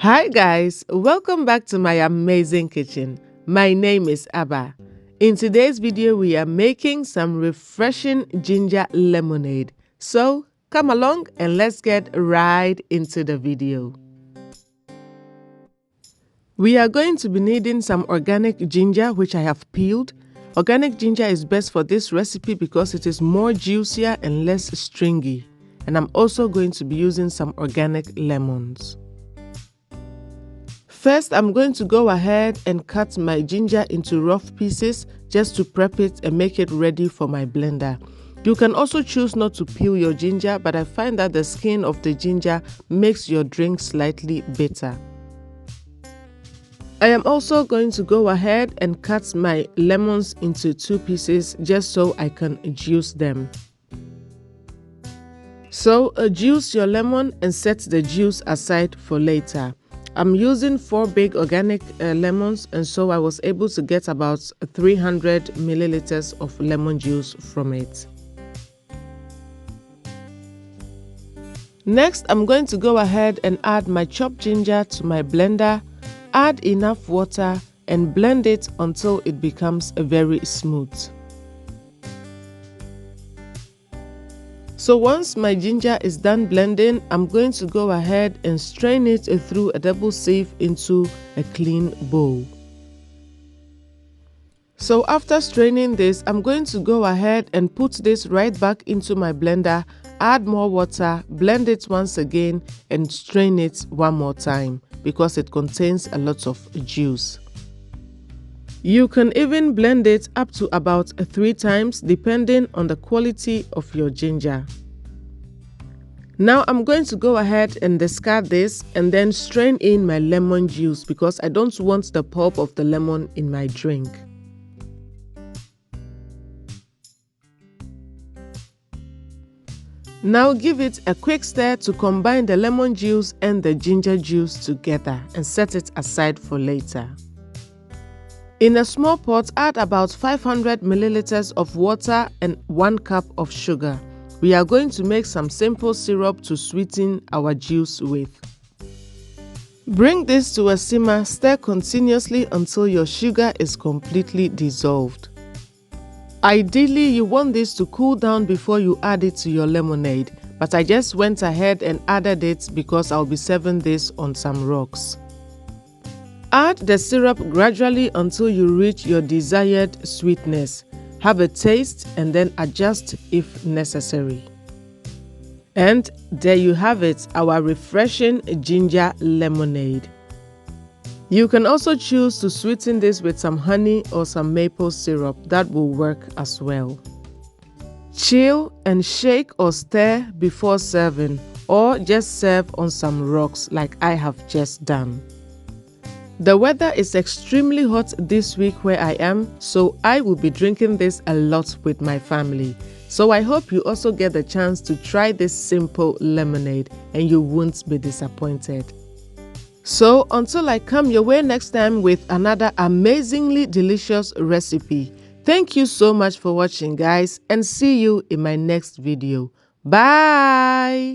Hi guys, welcome back to my amazing kitchen. My name is Abba. In today's video, we are making some refreshing ginger lemonade. So come along and let's get right into the video. We are going to be needing some organic ginger, which I have peeled. Organic ginger is best for this recipe because it is more juicier and less stringy. And I'm also going to be using some organic lemons. First, I'm going to go ahead and cut my ginger into rough pieces just to prep it and make it ready for my blender. You can also choose not to peel your ginger, but I find that the skin of the ginger makes your drink slightly bitter. I am also going to go ahead and cut my lemons into 2 pieces just so I can juice them. So juice your lemon and set the juice aside for later. I'm using 4 big organic lemons, and so I was able to get about 300 milliliters of lemon juice from it. Next, I'm going to go ahead and add my chopped ginger to my blender, add enough water and blend it until it becomes very smooth. So once my ginger is done blending, I'm going to go ahead and strain it through a double sieve into a clean bowl. So after straining this, I'm going to go ahead and put this right back into my blender, add more water, blend it once again and strain it one more time because it contains a lot of juice. You can even blend it up to about 3 times depending on the quality of your ginger. Now I'm going to go ahead and discard this and then strain in my lemon juice because I don't want the pulp of the lemon in my drink. Now give it a quick stir to combine the lemon juice and the ginger juice together and set it aside for later. In a small pot, add about 500 milliliters of water and 1 cup of sugar. We are going to make some simple syrup to sweeten our juice with. Bring this to a simmer, stir continuously until your sugar is completely dissolved. Ideally, you want this to cool down before you add it to your lemonade, but I just went ahead and added it because I'll be serving this on some rocks. Add the syrup gradually until you reach your desired sweetness. Have a taste and then adjust if necessary. And there you have it, our refreshing ginger lemonade. You can also choose to sweeten this with some honey or some maple syrup. That will work as well. Chill and shake or stir before serving, or just serve on some rocks like I have just done. The weather is extremely hot this week where I am, so I will be drinking this a lot with my family. So I hope you also get the chance to try this simple lemonade and you won't be disappointed. So until I come your way next time with another amazingly delicious recipe, thank you so much for watching guys, and see you in my next video. Bye!